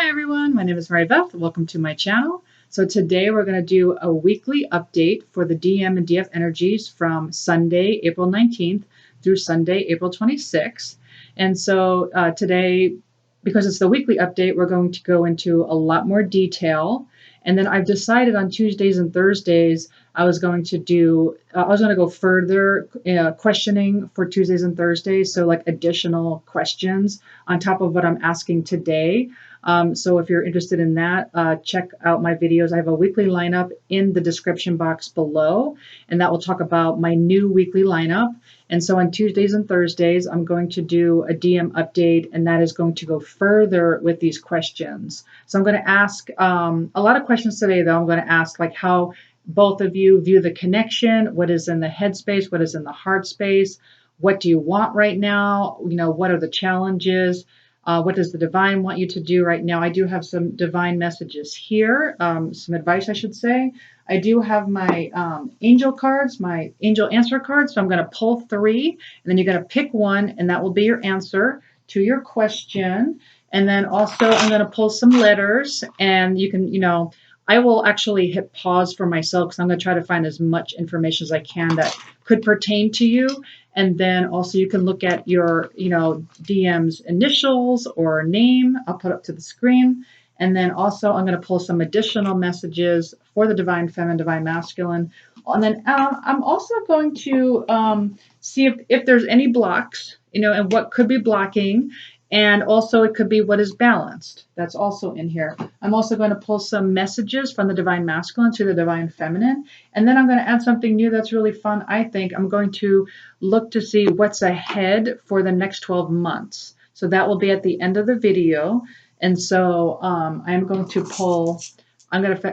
Hi everyone, my name is Mary Beth. Welcome to my channel. So today we're going to do a weekly update for the DM and DF energies from Sunday, April 19th through Sunday, April 26th. And so today, because it's the weekly update, we're going to go into a lot more detail. And then I've decided on Tuesdays and Thursdays, I was going to go further questioning for Tuesdays and Thursdays. So like additional questions on top of what I'm asking today. So if you're interested in that, check out my videos. I have a weekly lineup in the description box below, and that will talk about my new weekly lineup. And so on Tuesdays and Thursdays, I'm going to do a DM update, and that is going to go further with these questions. So I'm going to ask a lot of questions today, though. I'm going to ask like how both of you view the connection, what is in the head space, what is in the heart space, what do you want right now, what are the challenges, what does the divine want you to do right now? I do have some divine messages here, some advice, I should say. I do have my angel cards, my angel answer cards. So I'm going to pull 3, and then you're going to pick one, and that will be your answer to your question. And then also I'm going to pull some letters, and you can, I will actually hit pause for myself because I'm going to try to find as much information as I can that could pertain to you. And then also you can look at your, DM's initials or name. I'll put up to the screen. And then also I'm going to pull some additional messages for the divine feminine, divine masculine. And then I'm also going to see if there's any blocks, and what could be blocking. And also it could be what is balanced. That's also in here. I'm also going to pull some messages from the divine masculine to the divine feminine. And then I'm going to add something new that's really fun, I think. I'm going to look to see what's ahead for the next 12 months. So that will be at the end of the video. And so I'm going to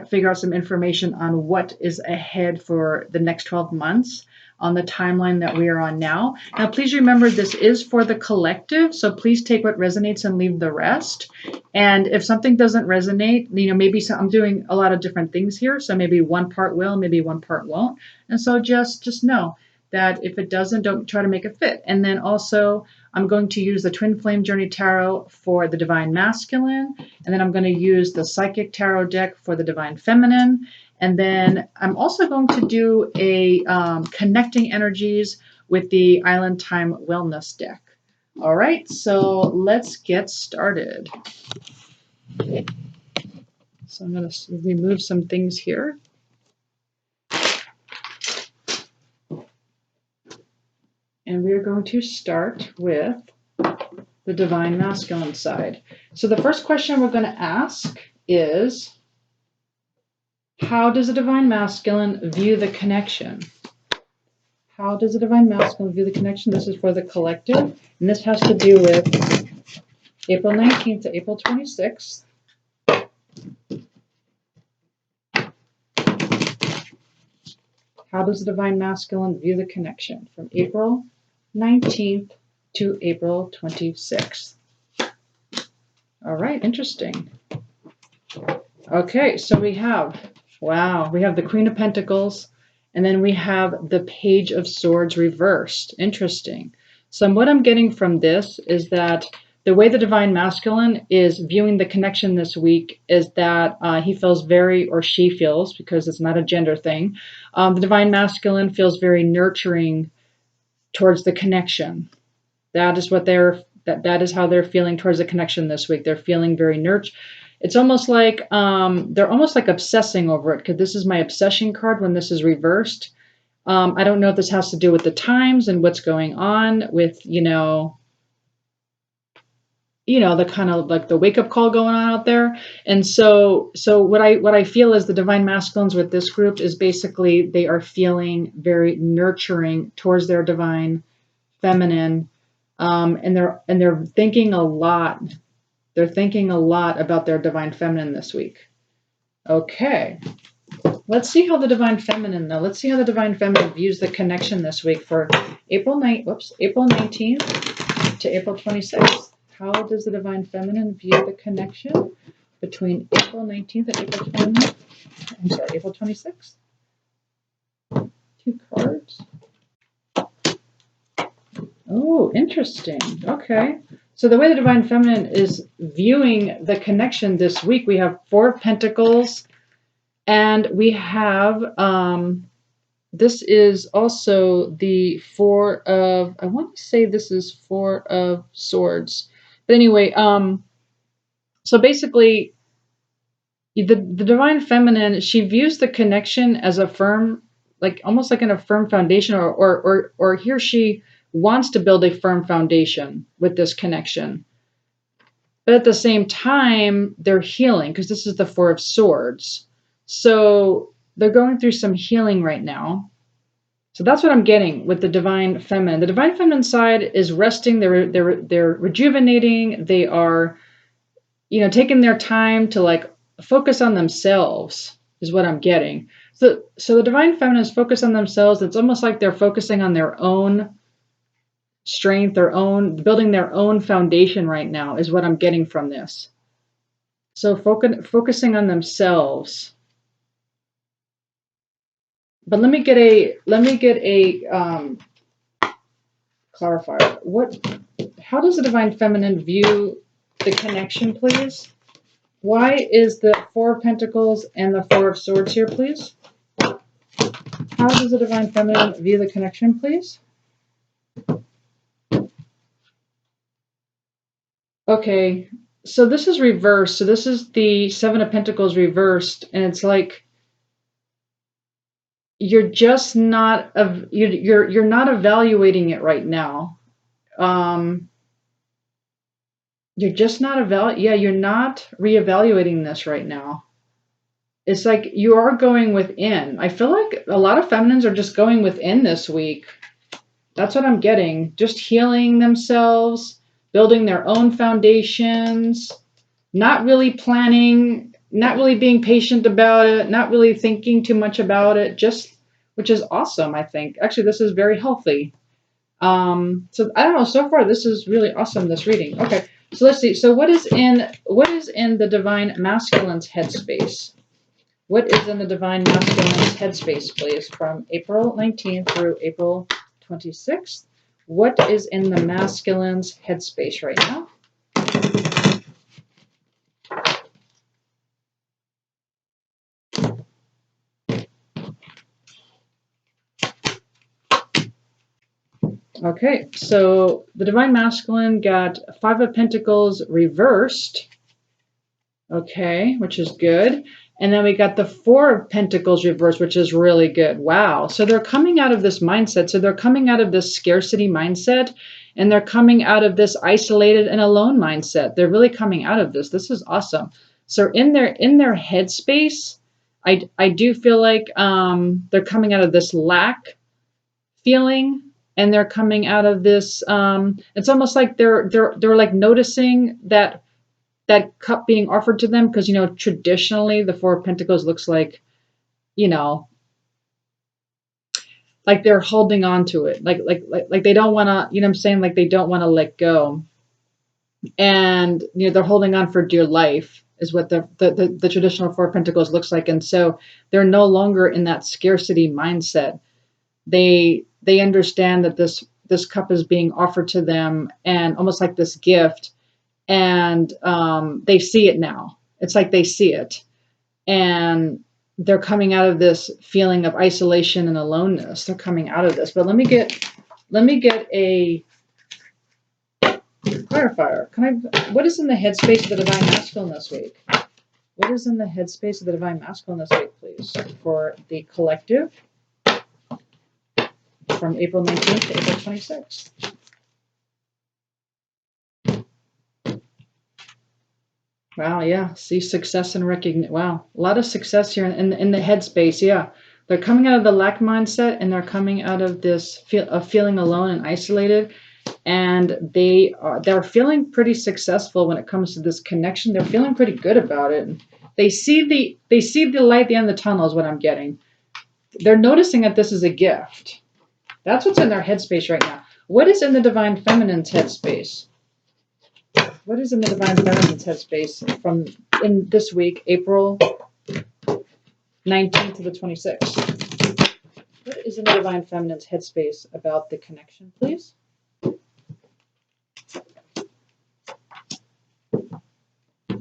figure out some information on what is ahead for the next 12 months on the timeline that we are on now. Now, please remember this is for the collective, so please take what resonates and leave the rest. And if something doesn't resonate, maybe I'm doing a lot of different things here, so maybe one part will, maybe one part won't. And so just know that if it doesn't, don't try to make it fit. And then also, I'm going to use the Twin Flame Journey Tarot for the Divine Masculine, and then I'm going to use the Psychic Tarot deck for the Divine Feminine. And then I'm also going to do a Connecting Energies with the Island Time Wellness deck. All right, so let's get started. So I'm going to remove some things here. And we are going to start with the Divine Masculine side. So the first question we're going to ask is, how does the Divine Masculine view the connection? How does the Divine Masculine view the connection? This is for the collective, and this has to do with April 19th to April 26th. How does the Divine Masculine view the connection from April 19th to April 26th? All right, interesting. Okay, so we have the Queen of Pentacles, and then we have the Page of Swords reversed. Interesting. So what I'm getting from this is that the way the Divine Masculine is viewing the connection this week is that he feels or she feels, because it's not a gender thing, the Divine Masculine feels very nurturing towards the connection. That is what that is how they're feeling towards the connection this week. They're feeling very nurturing. It's almost like they're almost like obsessing over it, because this is my obsession card when this is reversed. I don't know if this has to do with the times and what's going on with, the kind of like the wake up call going on out there. And so what I feel is the Divine Masculines with this group is basically they are feeling very nurturing towards their Divine Feminine, and they're thinking a lot. They're thinking a lot about their Divine Feminine this week. Okay, let's see how the Divine Feminine, though. Let's see how the Divine Feminine views the connection this week for April 19th to April 26th. How does the Divine Feminine view the connection between April 19th and April 26th? 2 cards. Oh, interesting. Okay. So the way the Divine Feminine is viewing the connection this week, we have Four of Pentacles, and we have, this is also the Four of, I want to say this is Four of Swords. But anyway, so basically, the Divine Feminine, she views the connection as a firm, like almost like in a firm foundation, or he or she wants to build a firm foundation with this connection. But at the same time, they're healing because this is the Four of Swords. So they're going through some healing right now. So that's what I'm getting with the Divine Feminine. The Divine Feminine side is resting. They're rejuvenating. They are, taking their time to like focus on themselves is what I'm getting. So the Divine Feminine is focused on themselves. It's almost like they're focusing on their own strength, building their own foundation right now is what I'm getting from this. So focusing on themselves. But let me get a clarifier. How does the Divine Feminine view the connection, please? Why is the Four of Pentacles and the Four of Swords here, please? How does the Divine Feminine view the connection, please? Okay, so this is reversed. So this is the Seven of Pentacles reversed, and it's like you're just not you're not evaluating it right now. You're just not you're not reevaluating this right now. It's like you are going within. I feel like a lot of feminines are just going within this week. That's what I'm getting. Just healing themselves, building their own foundations, not really planning, not really being patient about it, not really thinking too much about it, which is awesome, I think. Actually, this is very healthy. So I don't know, so far this is really awesome, this reading. Okay, so let's see. So what is in the Divine Masculine's headspace? What is in the Divine Masculine's headspace, please, from April 19th through April 26th? What is in the masculine's headspace right now? Okay, so the Divine Masculine got Five of Pentacles reversed. Okay, which is good. And then we got the Four of Pentacles reversed, which is really good. Wow. So they're coming out of this mindset. So they're coming out of this scarcity mindset, and they're coming out of this isolated and alone mindset. They're really coming out of this. This is awesome. So in their headspace, I do feel like they're coming out of this lack feeling, and they're coming out of this. It's almost like they're like noticing that cup being offered to them, because traditionally the Four of Pentacles looks like, like they're holding on to it, like they don't want to, I'm saying, like they don't want to let go, and they're holding on for dear life is what the traditional Four of Pentacles looks like. And so they're no longer in that scarcity mindset. They understand that this cup is being offered to them, and almost like this gift, and they see it now. It's like they see it, and they're coming out of this feeling of isolation and aloneness. They're coming out of this. But let me get a clarifier. What is in the headspace of the Divine Masculine this week? What is in the headspace of the Divine Masculine this week, please, for the collective from April 19th to April 26th? Wow, yeah. See success and recognition. Wow, a lot of success here in the headspace. Yeah, they're coming out of the lack mindset, and they're coming out of this feeling alone and isolated, and they're feeling pretty successful when it comes to this connection. They're feeling pretty good about it. They see the light at the end of the tunnel is what I'm getting. They're noticing that this is a gift. That's what's in their headspace right now. What is in the Divine Feminine's headspace? What is in the Divine Feminine's headspace in this week, April 19th to the 26th? What is in the Divine Feminine's headspace about the connection, please?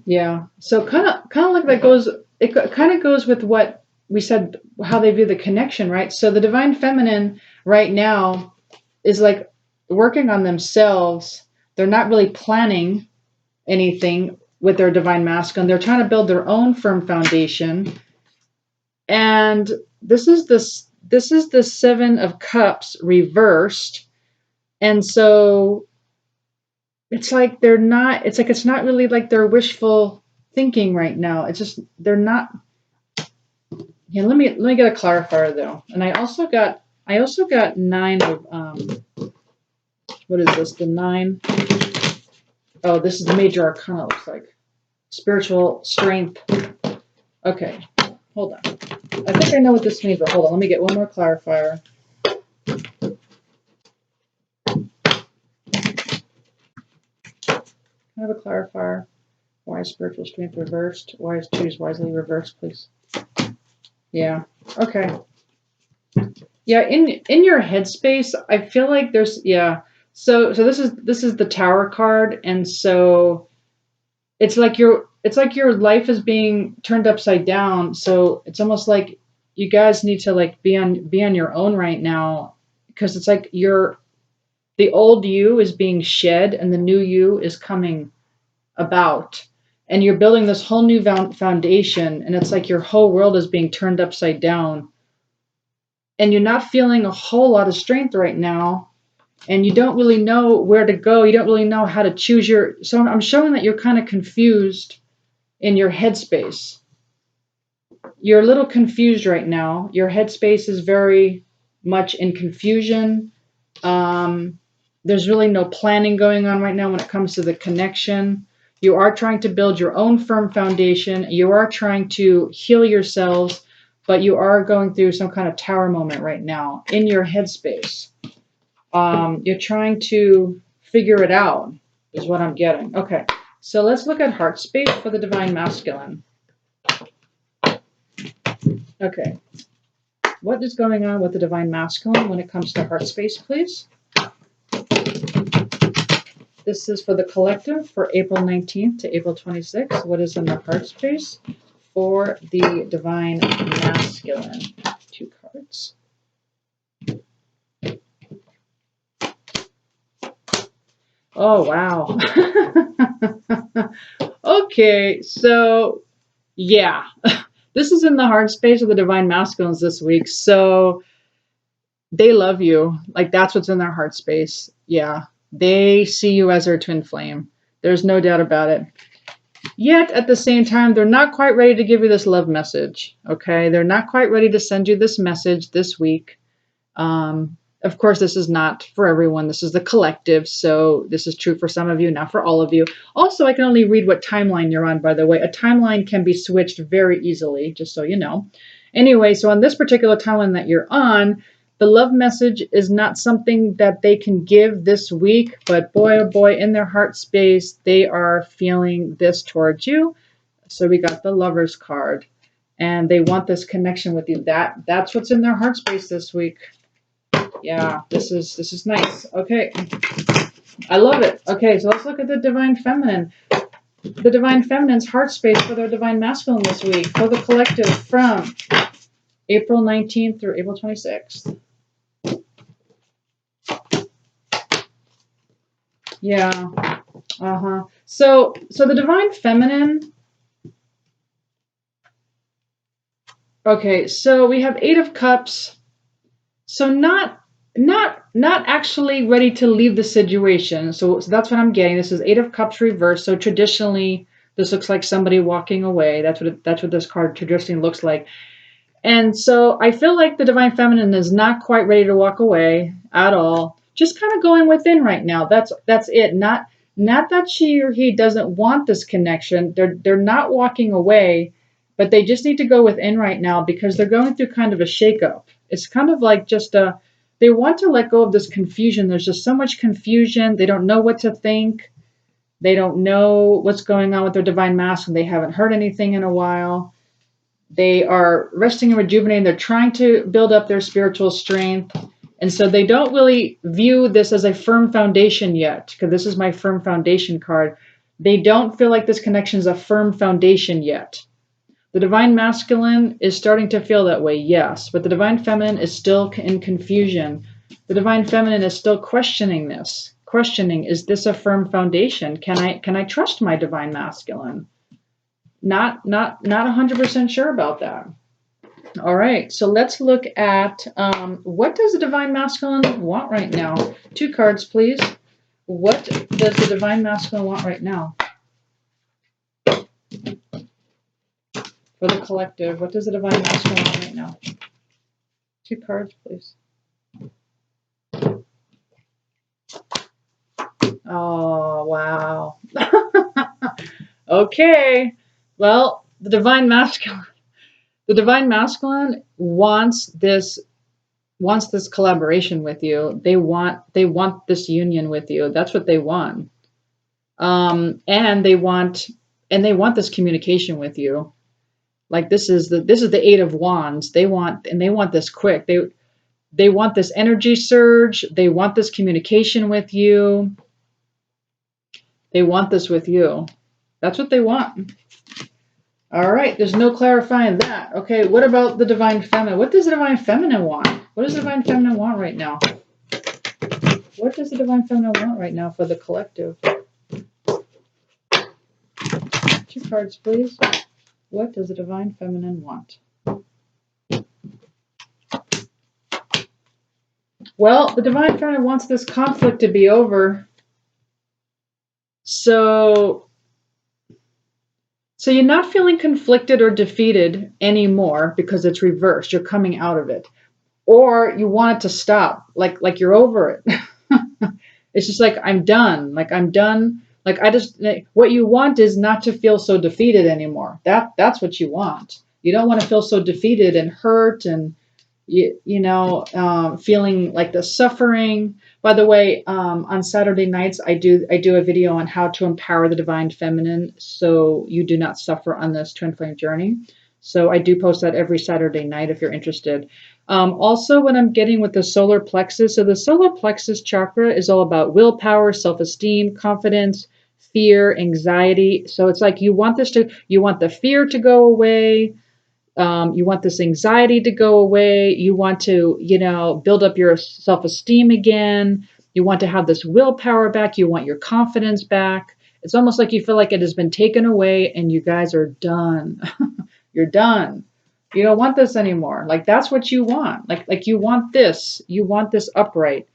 Yeah. So kind of like that goes. It kind of goes with what we said, how they view the connection, right? So the divine feminine right now is like working on themselves. They're not really planning anything with their divine masculine. They're trying to build their own firm foundation. And this is the 7 of Cups reversed. And so it's like they're not, it's not really like they're wishful thinking right now. It's just they're not. Yeah, let me get a clarifier though. And I also got 9 of what is this? The 9. Oh, this is the major arcana, looks like. Spiritual strength. Okay. Hold on. I think I know what this means, but hold on, let me get one more clarifier. Can I have a clarifier? Why is spiritual strength reversed? Why is choose wisely reversed, please? Yeah. Okay. Yeah, in your headspace, I feel like there's So this is the Tower card, and so it's like your life is being turned upside down. So it's almost like you guys need to like be on your own right now, because it's like the old you is being shed and the new you is coming about, and you're building this whole new foundation, and it's like your whole world is being turned upside down, and you're not feeling a whole lot of strength right now, and you don't really know where to go. You don't really know how to choose so I'm showing that you're kind of confused in your headspace. You're a little confused right now. Your headspace is very much in confusion. There's really no planning going on right now when it comes to the connection. You are trying to build your own firm foundation. You are trying to heal yourselves, but you are going through some kind of tower moment right now in your headspace. You're trying to figure it out, is what I'm getting. Okay, so let's look at heart space for the divine masculine. Okay, what is going on with the divine masculine when it comes to heart space, please? This is for the collective for April 19th to April 26th. What is in the heart space for the divine masculine? 2 cards. Oh, wow. Okay, so yeah, this is in the heart space of the divine masculines this week. So they love you. Like, that's what's in their heart space. Yeah, they see you as their twin flame. There's no doubt about it. Yet at the same time, they're not quite ready to give you this love message. Okay, they're not quite ready to send you this message this week. Of course, this is not for everyone. This is the collective, so this is true for some of you, not for all of you. Also, I can only read what timeline you're on, by the way. A timeline can be switched very easily, just so you know. Anyway, so on this particular timeline that you're on, the love message is not something that they can give this week, but boy, oh boy, in their heart space, they are feeling this towards you. So we got the Lover's card, and they want this connection with you. That's what's in their heart space this week. Yeah, this is nice. Okay, I love it. Okay, so let's look at the divine feminine. The divine feminine's heart space for their divine masculine this week for the collective from April 19th through April 26th. Yeah. So the divine feminine. Okay, so we have 8 of Cups. So not actually ready to leave the situation. So that's what I'm getting. This is 8 of Cups reversed. So traditionally, this looks like somebody walking away. That's what this card traditionally looks like. And so I feel like the divine feminine is not quite ready to walk away at all. Just kind of going within right now. That's it. Not that she or he doesn't want this connection. They're not walking away, but they just need to go within right now because they're going through kind of a shakeup. It's kind of like they want to let go of this confusion. There's just so much confusion. They don't know what to think. They don't know what's going on with their divine masculine. They haven't heard anything in a while. They are resting and rejuvenating. They're trying to build up their spiritual strength. And so they don't really view this as a firm foundation yet, because this is my firm foundation card. They don't feel like this connection is a firm foundation yet. The divine masculine is starting to feel that way, yes, but the divine feminine is still in confusion. The divine feminine is still questioning this. Questioning, is this a firm foundation? Can I trust my divine masculine? Not 100% sure about that. All right, so let's look at what does the divine masculine want right now? 2 cards, please. What does the divine masculine want right now? For the collective, what does the divine masculine want right now? 2 cards, please. Oh, wow. Okay. Well, the divine masculine wants this collaboration with you. They want this union with you. That's what they want. And they want this communication with you. Like this is the 8 of Wands. They want this quick. They want this energy surge. They want this communication with you. They want this with you. That's what they want. All right, there's no clarifying that. Okay, what about the divine feminine? What does the divine feminine want? What does the divine feminine want right now? What does the divine feminine want right now for the collective? 2 cards, please. What does the divine feminine want? Well, the divine feminine wants this conflict to be over. So you're not feeling conflicted or defeated anymore because it's reversed. You're coming out of it. Or you want it to stop, like you're over it. It's just like, I'm done. Like, I'm done. Like, what you want is not to feel so defeated anymore. That's what you want. You don't want to feel so defeated and hurt and, feeling like the suffering. By the way, on Saturday nights, I do a video on how to empower the divine feminine so you do not suffer on this twin flame journey. So I do post that every Saturday night if you're interested. Also, what I'm getting with the solar plexus, so the solar plexus chakra is all about willpower, self-esteem, confidence, fear, anxiety. So it's like you want the fear to go away. You want this anxiety to go away. You want to, build up your self-esteem again. You want to have this willpower back. You want your confidence back. It's almost like you feel like it has been taken away and you guys are done. You're done. You don't want this anymore. Like, that's what you want. Like you want this. You want this upright.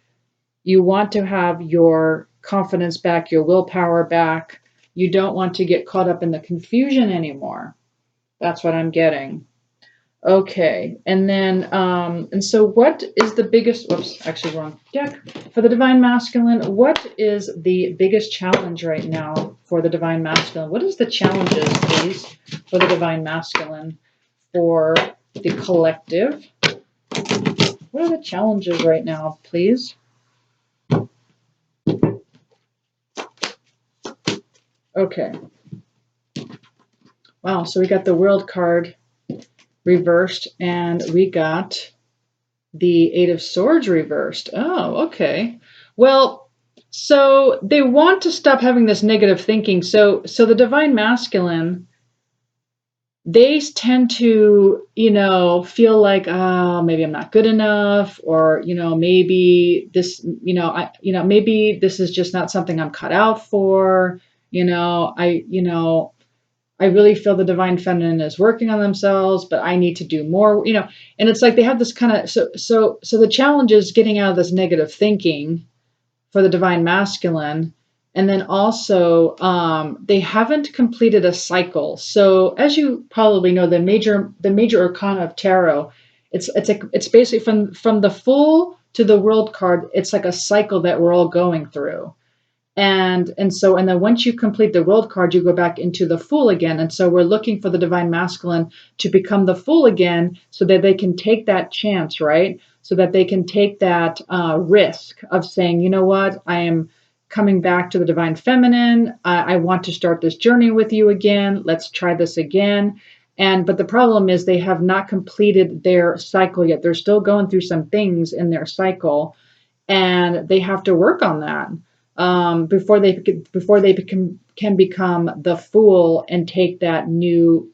You want to have your confidence back, your willpower back. You don't want to get caught up in the confusion anymore. That's what I'm getting. Okay, and then, and so what is the biggest, whoops, actually wrong deck. For the divine masculine, what is the biggest challenge right now for the divine masculine? What is the challenges, please, for the divine masculine, for the collective? What are the challenges right now, please? Okay. Wow, so we got the World card reversed, and we got the 8 of Swords reversed. Oh, okay. Well, so they want to stop having this negative thinking. So the divine masculine, they tend to, feel like, oh, maybe I'm not good enough, or, maybe this, maybe this is just not something I'm cut out for. I really feel the divine feminine is working on themselves, but I need to do more, and it's like they have this kind of, so the challenge is getting out of this negative thinking for the divine masculine. And then also, they haven't completed a cycle. So as you probably know, the major arcana of tarot, it's basically from the Fool to the World card. It's like a cycle that we're all going through. And then once you complete the World card, you go back into the Fool again. And so we're looking for the divine masculine to become the Fool again so that they can take that chance, right? So that they can take that risk of saying, you know what, I am coming back to the divine feminine. I want to start this journey with you again. Let's try this again. But the problem is they have not completed their cycle yet. They're still going through some things in their cycle, and they have to work on that. can become the fool and take that new,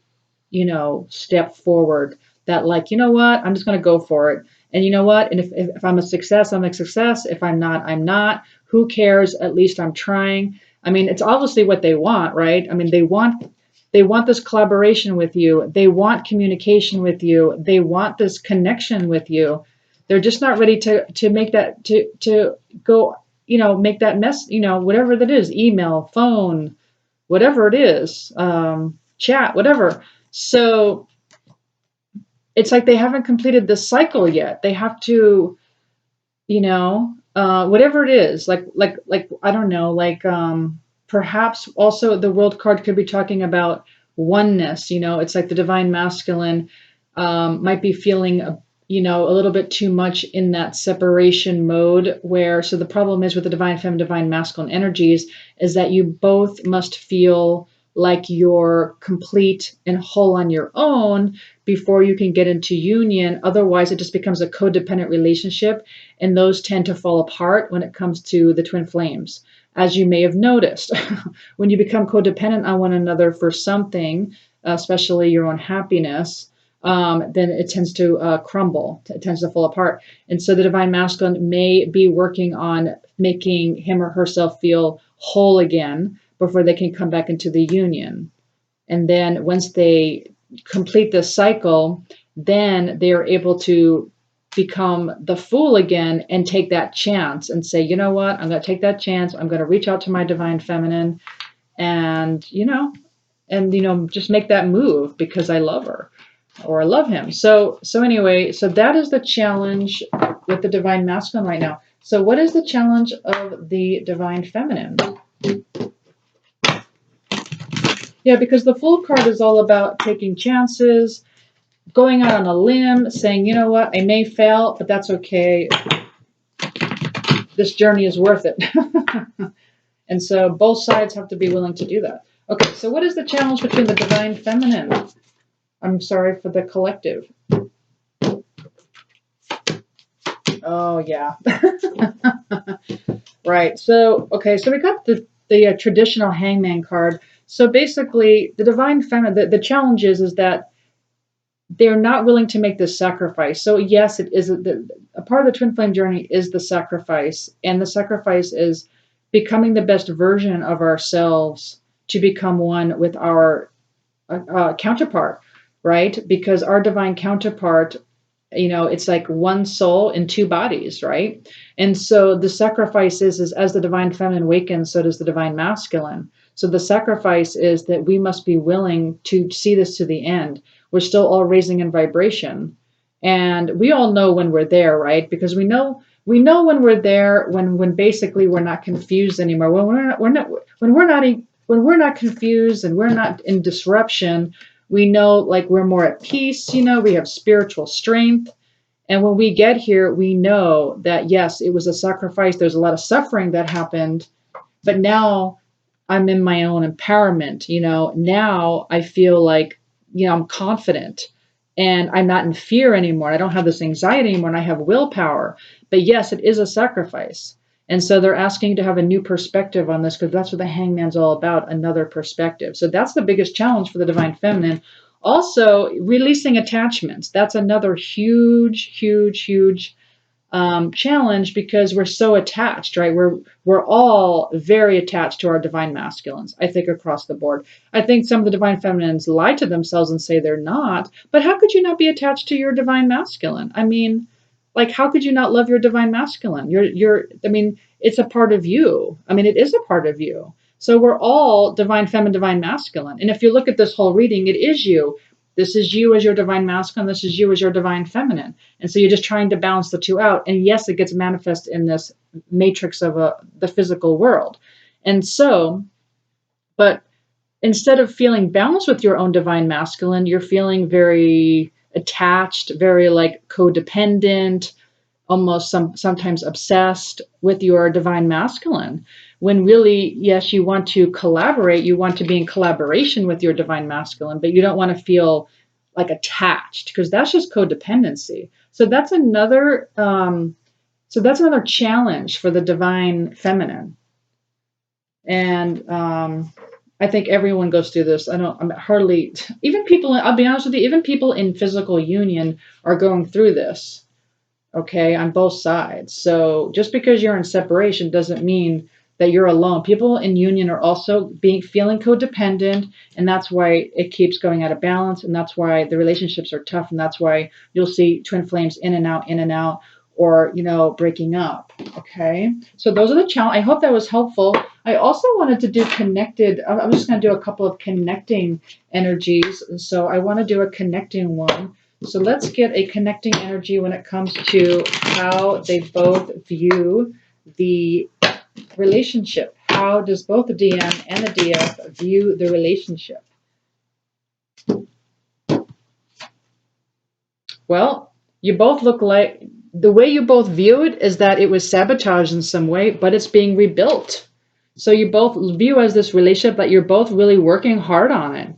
step forward. That, like, you know what, I'm just going to go for it. And you know what? And if I'm a success, I'm a success. If I'm not, I'm not. Who cares? At least I'm trying. I mean, it's obviously what they want, right? I mean, they want this collaboration with you. They want communication with you. They want this connection with you. They're just not ready to make that to go, make that mess, whatever that is, email, phone, whatever it is, chat, whatever. So it's like they haven't completed this cycle yet. They have to, whatever it is, like I don't know, like perhaps also the world card could be talking about oneness. It's like the divine masculine might be feeling a little bit too much in that separation mode, where, so the problem is with the divine feminine, divine masculine energies is that you both must feel like you're complete and whole on your own before you can get into union. Otherwise, it just becomes a codependent relationship, and those tend to fall apart when it comes to the twin flames. As you may have noticed, when you become codependent on one another for something, especially your own happiness, then it tends to crumble. It tends to fall apart. And so the divine masculine may be working on making him or herself feel whole again before they can come back into the union. And then once they complete this cycle, then they are able to become the fool again and take that chance and say, you know what, I'm going to take that chance. I'm going to reach out to my divine feminine and, just make that move because I love her or I love him. So anyway, so that is the challenge with the divine masculine right now. So what is the challenge of the divine feminine? Yeah, because the Fool card is all about taking chances, going out on a limb, saying, you know what, I may fail, but that's okay. This journey is worth it. And so both sides have to be willing to do that. Okay, so what is the challenge between the divine feminine? I'm sorry, for the collective. Oh, yeah. Right. So, okay, so we got the traditional hangman card. So basically, the divine feminine, the challenge is that they're not willing to make this sacrifice. So yes, it is a part of the twin flame journey is the sacrifice, and the sacrifice is becoming the best version of ourselves to become one with our counterpart, right? Because our divine counterpart, it's like one soul in two bodies, right? And so the sacrifice is as the divine feminine awakens, so does the divine masculine. So the sacrifice is that we must be willing to see this to the end. We're still all raising in vibration, and we all know when we're there, right? Because we know when we're there, when basically we're not confused anymore. When we're not confused and we're not in disruption, we know, like, we're more at peace, we have spiritual strength. And when we get here, we know that, yes, it was a sacrifice. There's a lot of suffering that happened, but now I'm in my own empowerment. Now I feel like, I'm confident and I'm not in fear anymore. I don't have this anxiety anymore, and I have willpower. But yes, it is a sacrifice. And so they're asking you to have a new perspective on this, because that's what the hangman's all about, another perspective. So that's the biggest challenge for the divine feminine. Also, releasing attachments. That's another huge, huge, huge challenge, because we're so attached, right? We're all very attached to our divine masculines, I think, across the board. I think some of the divine feminines lie to themselves and say they're not, but how could you not be attached to your divine masculine? I mean, like, how could you not love your divine masculine? I mean, it's a part of you. I mean, it is a part of you. So we're all divine feminine, divine masculine. And if you look at this whole reading, it is you. This is you as your divine masculine. This is you as your divine feminine. And so you're just trying to balance the two out. And yes, it gets manifest in this matrix of the physical world. And so, but instead of feeling balanced with your own divine masculine, you're feeling very attached, very like codependent, almost sometimes obsessed with your divine masculine, when really, yes, you want to collaborate, you want to be in collaboration with your divine masculine, but you don't want to feel like attached, because that's just codependency. So that's another challenge for the divine feminine. And I think everyone goes through this. I'm hardly, even people, I'll be honest with you, even people in physical union are going through this, okay, on both sides. So just because you're in separation doesn't mean that you're alone. People in union are also feeling codependent, and that's why it keeps going out of balance, and that's why the relationships are tough, and that's why you'll see twin flames in and out, or breaking up. Okay, so those are the challenges. I hope that was helpful. I also wanted to do connected. I'm just going to do a couple of connecting energies. So I want to do a connecting one. So let's get a connecting energy when it comes to how they both view the relationship. How does both the DM and the DF view the relationship? Well, you both look like, the way you both view it is that it was sabotaged in some way, but it's being rebuilt. So you both view as this relationship that you're both really working hard on it.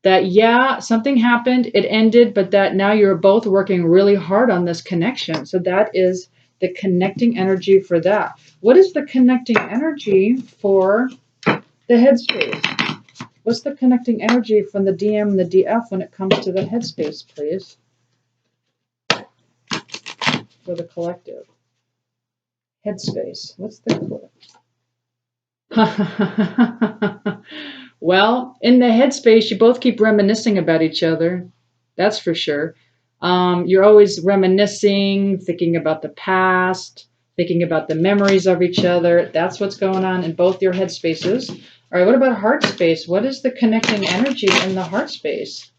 That, yeah, something happened, it ended, but that now you're both working really hard on this connection. So that is the connecting energy for that. What is the connecting energy for the headspace? What's the connecting energy from the DM and the DF when it comes to the headspace, please? For the collective. Headspace. What's the Well, in the headspace, you both keep reminiscing about each other. That's for sure. You're always reminiscing, thinking about the past, thinking about the memories of each other. That's what's going on in both your headspaces. All right, what about heart space? What is the connecting energy in the heart space?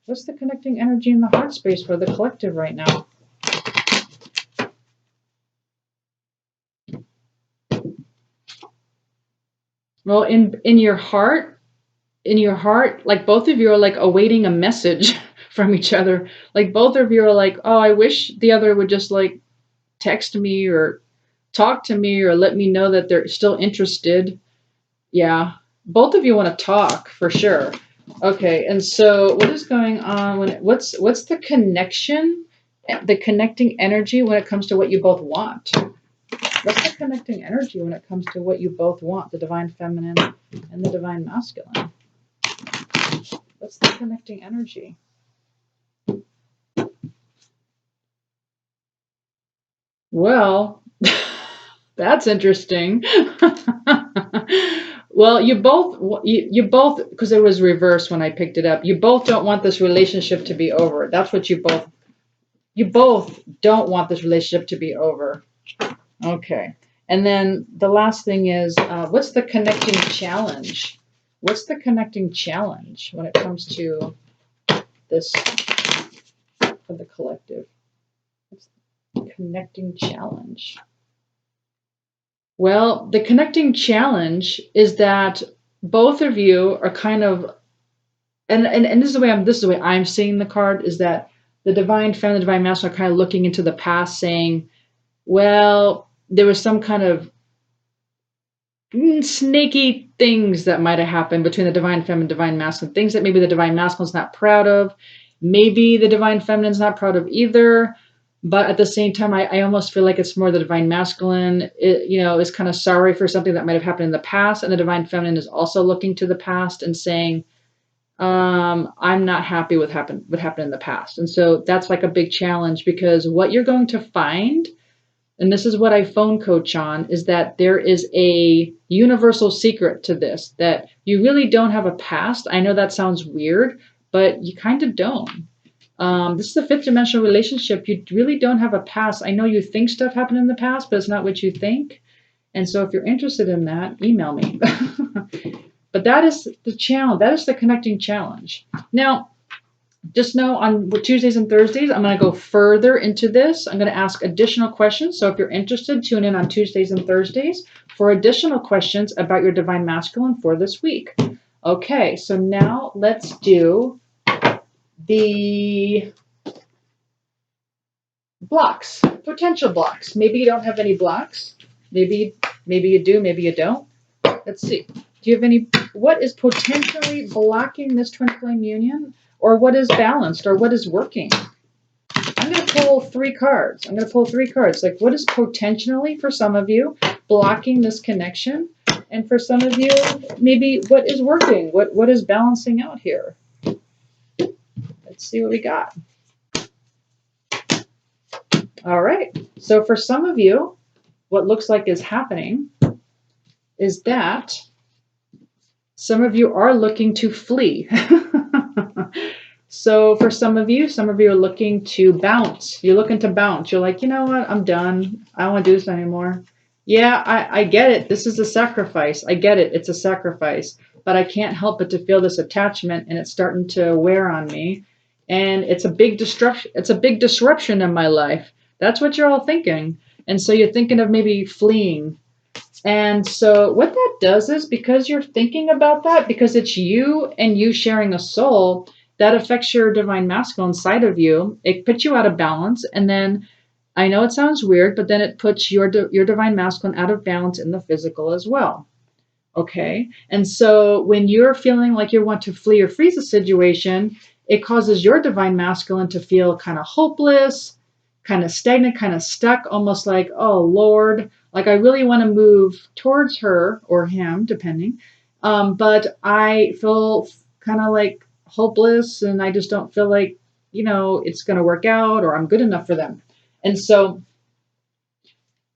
What's the connecting energy in the heart space for the collective right now? Well, in your heart, like both of you are like awaiting a message from each other. Like both of you are like, oh, I wish the other would just like text me or talk to me or let me know that they're still interested. Yeah, both of you want to talk for sure. Okay, and so what is going on what's the connection, the connecting energy when it comes to what you both want? What's the connecting energy when it comes to what you both want, the divine feminine and the divine masculine? What's the connecting energy? Well, that's interesting. Well, you both, because it was reversed when I picked it up. You both don't want this relationship to be over. That's what you both don't want this relationship to be over. Okay. And then the last thing is, what's the connecting challenge? What's the connecting challenge when it comes to this for the collective? What's the connecting challenge? Well, the connecting challenge is that both of you are kind of, and this is the way I'm seeing the card, is that the divine feminine, the divine masculine are kind of looking into the past, saying, well, there was some kind of snaky things that might have happened between the divine feminine and divine masculine, things that maybe the divine masculine's not proud of, maybe the divine feminine's not proud of either. But at the same time, I almost feel like it's more the divine masculine, is kind of sorry for something that might have happened in the past, and the divine feminine is also looking to the past and saying, I'm not happy with what happened in the past. And so that's like a big challenge, because what you're going to find, and this is what I phone coach on, is that there is a universal secret to this, that you really don't have a past. I know that sounds weird, but you kind of don't. This is a fifth dimensional relationship. You really don't have a past. I know you think stuff happened in the past, but it's not what you think. And so if you're interested in that, email me. But that is the challenge. That is the connecting challenge. Now, just know on Tuesdays and Thursdays, I'm going to go further into this. I'm going to ask additional questions. So if you're interested, tune in on Tuesdays and Thursdays for additional questions about your divine masculine for this week. Okay, so now let's do the blocks, potential blocks. Maybe you don't have any blocks. Maybe you do, maybe you don't. Let's see. Do you have any, what is potentially blocking this twin flame union? Or what is balanced? Or what is working? I'm going to pull 3 cards. Like, what is potentially, for some of you, blocking this connection? And for some of you, maybe what is working? What is balancing out here? Let's see what we got. All right. So for some of you, what looks like is happening is that some of you are looking to flee. So for some of you are looking to bounce. You're looking to bounce. You're like, you know what? I'm done. I don't want to do this anymore. Yeah, I get it. This is a sacrifice. I get it. It's a sacrifice. But I can't help but to feel this attachment, and it's starting to wear on me. And it's a big disruption. It's a big disruption in my life. That's what you're all thinking. And so you're thinking of maybe fleeing. And so what that does is, because you're thinking about that, because it's you and you sharing a soul, that affects your divine masculine side of you. It puts you out of balance. And then I know it sounds weird, but then it puts your divine masculine out of balance in the physical as well. Okay. And so when you're feeling like you want to flee or freeze a situation, it causes your divine masculine to feel kind of hopeless, kind of stagnant, kind of stuck, almost like, oh, Lord, like I really want to move towards her or him, depending. But I feel kind of like hopeless, and I just don't feel like, it's going to work out, or I'm good enough for them. And so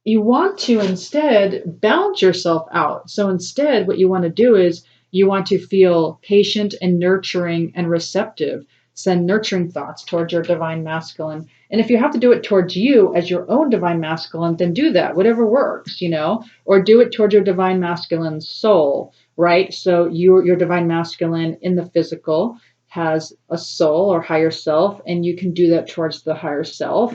you want to instead balance yourself out. So instead, what you want to do is you want to feel patient and nurturing and receptive. Send nurturing thoughts towards your divine masculine. And if you have to do it towards you as your own divine masculine, then do that, whatever works, or do it towards your divine masculine soul, right? So your divine masculine in the physical has a soul or higher self, and you can do that towards the higher self.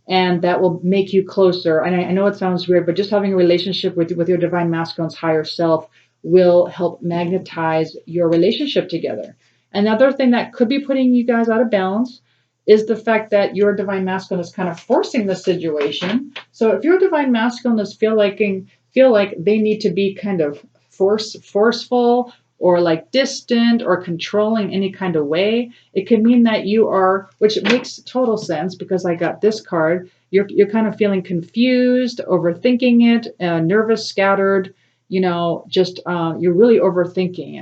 And that will make you closer. And I know it sounds weird, but just having a relationship with your divine masculine's higher self will help magnetize your relationship together. Another thing that could be putting you guys out of balance is the fact that your divine masculine is kind of forcing the situation. So if your divine masculine is feel like they need to be kind of forceful or like distant or controlling any kind of way, it could mean that you are, which makes total sense because I got this card, you're kind of feeling confused, overthinking it, nervous, scattered, you're really overthinking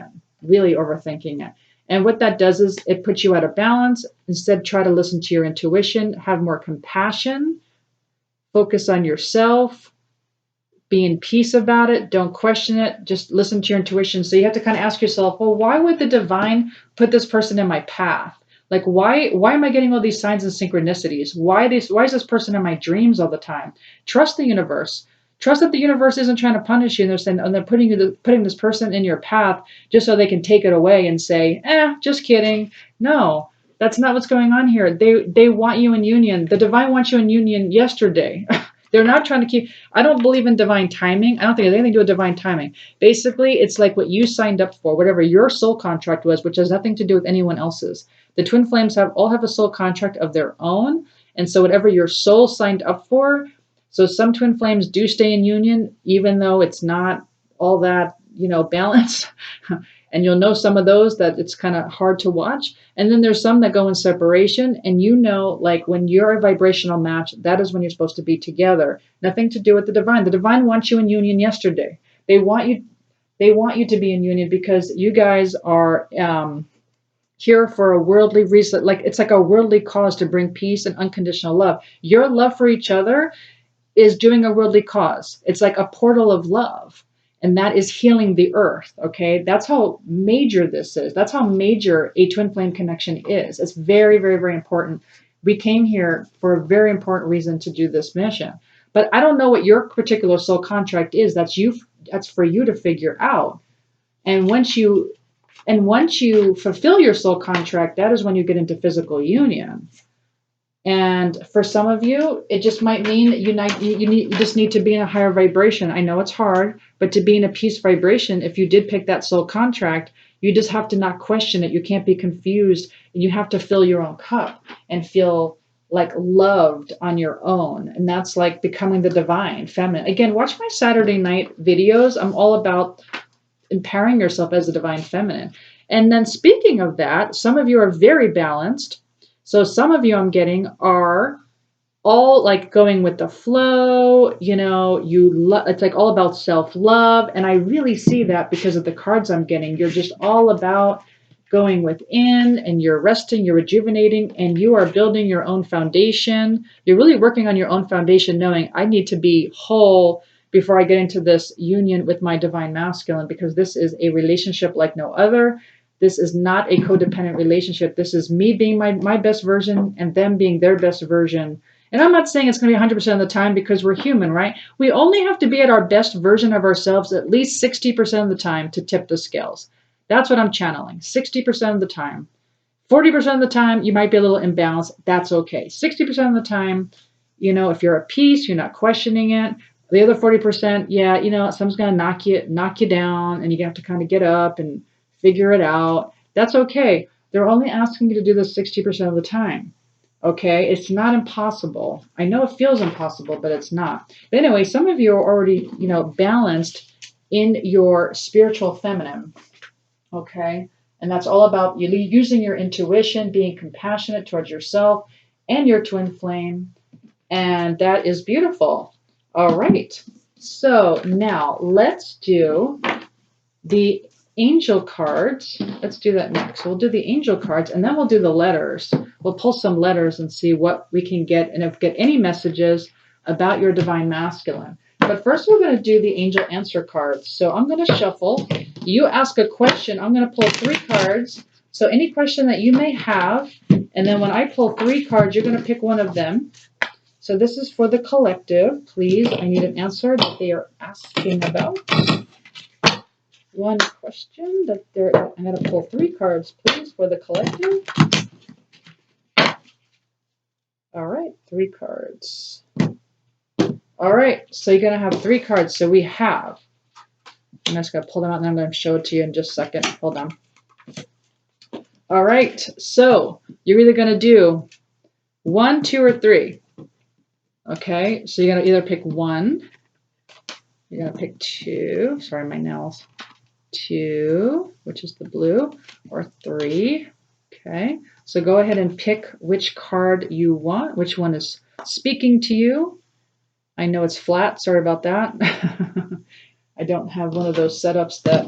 it. And what that does is it puts you out of balance. Instead, try to listen to your intuition, have more compassion, focus on yourself, be in peace about it. Don't question it. Just listen to your intuition. So you have to kind of ask yourself, well, why would the divine put this person in my path? Like, why am I getting all these signs and synchronicities? Why is this person in my dreams all the time? Trust the universe. Trust that the universe isn't trying to punish you, and they're putting this person in your path just so they can take it away and say, just kidding. No, that's not what's going on here. They want you in union. The divine wants you in union yesterday. They're not trying to keep, I don't believe in divine timing. I don't think it has anything to do with divine timing. Basically, it's like what you signed up for, whatever your soul contract was, which has nothing to do with anyone else's. The twin flames all have a soul contract of their own. And so whatever your soul signed up for, so some twin flames do stay in union, even though it's not all that, balanced. And you'll know some of those that it's kind of hard to watch. And then there's some that go in separation. And like when you're a vibrational match, that is when you're supposed to be together. Nothing to do with the divine. The divine wants you in union yesterday. They want you to be in union because you guys are here for a worldly reason. Like it's like a worldly cause to bring peace and unconditional love. Your love for each other is doing a worldly cause. It's like a portal of love. And that is healing the earth, okay? That's how major this is. That's how major a twin flame connection is. It's very, very, very important. We came here for a very important reason to do this mission. But I don't know what your particular soul contract is. That's for you to figure out. And once you fulfill your soul contract, that is when you get into physical union. And for some of you, it just might mean that you just need to be in a higher vibration. I know it's hard, but to be in a peace vibration, if you did pick that soul contract, you just have to not question it. You can't be confused. And you have to fill your own cup and feel like loved on your own. And that's like becoming the divine feminine. Again, watch my Saturday night videos. I'm all about empowering yourself as a divine feminine. And then speaking of that, some of you are very balanced. So some of you I'm getting are all like going with the flow, you know, it's like all about self-love. And I really see that because of the cards I'm getting. You're just all about going within, and you're resting, you're rejuvenating, and you are building your own foundation. You're really working on your own foundation, knowing I need to be whole before I get into this union with my divine masculine, because this is a relationship like no other. This is not a codependent relationship. This is me being my best version and them being their best version. And I'm not saying it's going to be 100% of the time, because we're human, right? We only have to be at our best version of ourselves at least 60% of the time to tip the scales. That's what I'm channeling, 60% of the time. 40% of the time, you might be a little imbalanced. That's okay. 60% of the time, you know, if you're at peace, you're not questioning it. The other 40%, yeah, you know, someone's going to knock you down, and you have to kind of get up and figure it out. That's okay. They're only asking you to do this 60% of the time. Okay, it's not impossible. I know it feels impossible, but it's not. But anyway, some of you are already, you know, balanced in your spiritual feminine. Okay, and that's all about you using your intuition, being compassionate towards yourself and your twin flame, and that is beautiful. All right, so now let's do the angel cards. Let's do that next. We'll do the angel cards, and then we'll do the letters. We'll pull some letters and see what we can get, and if get any messages about your divine masculine. But first, we're going to do the angel answer cards. So I'm going to shuffle. You ask a question. I'm going to pull 3 cards. So any question that you may have, and then when I pull 3 cards, you're going to pick one of them. So this is for the collective. Please, I need an answer that they are asking about. One question that I'm going to pull 3 cards, please, for the collective. All right, 3 cards. All right, so you're going to have 3 cards. So we have, I'm just going to pull them out, and then I'm going to show it to you in just a second. Hold on. All right, so you're either going to do 1, 2, or 3. Okay, so you're going to either pick 1, you're going to pick 2, sorry, my nails, 2, which is the blue, or 3. Okay, so go ahead and pick which card you want, which one is speaking to you. I know it's flat, sorry about that. I don't have one of those setups that...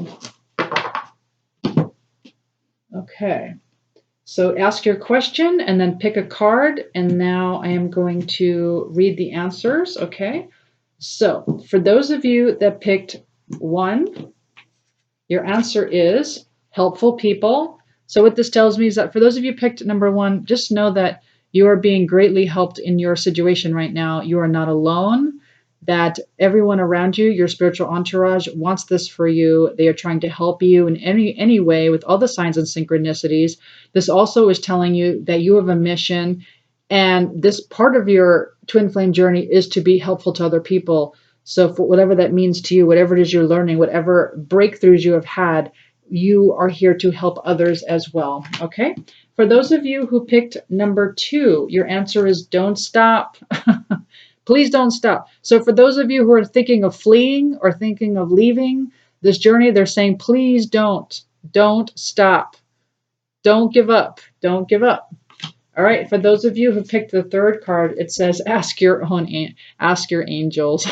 Okay, so ask your question and then pick a card, and now I am going to read the answers, okay? So for those of you that picked 1, your answer is helpful people. So what this tells me is that for those of you picked number 1, just know that you are being greatly helped in your situation right now. You are not alone, that everyone around you, your spiritual entourage, wants this for you. They are trying to help you in any way with all the signs and synchronicities. This also is telling you that you have a mission, and this part of your twin flame journey is to be helpful to other people. So for whatever that means to you, whatever it is you're learning, whatever breakthroughs you have had, you are here to help others as well, okay? For those of you who picked number 2, your answer is don't stop. Please don't stop. So for those of you who are thinking of fleeing or thinking of leaving this journey, they're saying, please don't stop. Don't give up. Don't give up. All right, for those of you who picked the 3rd card, it says ask your angels.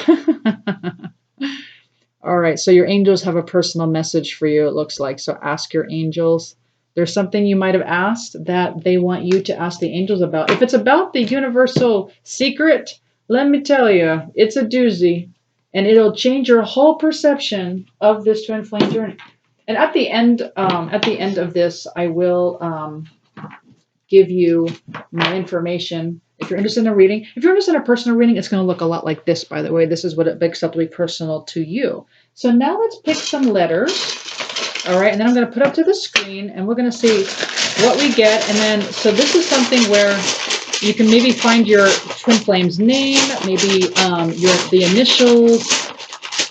All right, so your angels have a personal message for you, it looks like. So ask your angels. There's something you might have asked that they want you to ask the angels about. If it's about the universal secret, let me tell you, it's a doozy, and it'll change your whole perception of this twin flame journey. And at the end of this, I will give you my information. If you're interested in a reading, if you're interested in a personal reading, it's going to look a lot like this, by the way. This is what it makes up to be personal to you. So now let's pick some letters. All right, and then I'm going to put up to the screen, and we're going to see what we get. And then, so this is something where you can maybe find your twin flame's name, maybe the initials,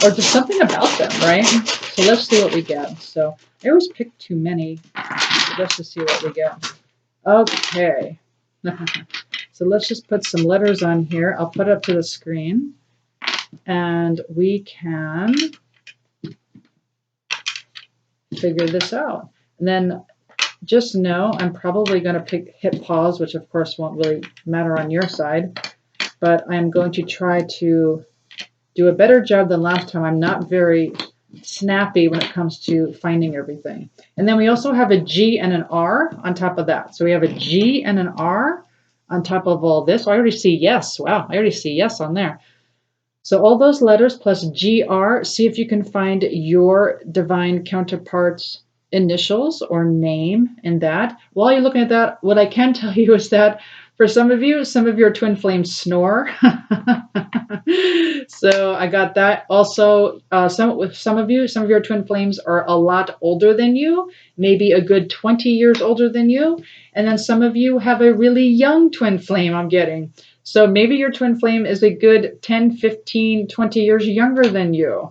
or just something about them, right? So let's see what we get. So I always pick too many just to see what we get. Okay. So let's just put some letters on here. I'll put it up to the screen, and we can figure this out. And then just know I'm probably going to hit pause, which of course won't really matter on your side. but I'm going to try to do a better job than last time. I'm not very snappy when it comes to finding everything. And then we also have a G and an R on top of that. So we have a G and an R on top of all this. Oh, I already see yes. Wow, I already see yes on there. So all those letters plus GR, see if you can find your divine counterpart's initials or name in that. While you're looking at that, what I can tell you is that for some of your twin flames snore. So I got that. Also, some of your twin flames are a lot older than you, maybe a good 20 years older than you. And then some of you have a really young twin flame, I'm getting. So maybe your twin flame is a good 10, 15, 20 years younger than you.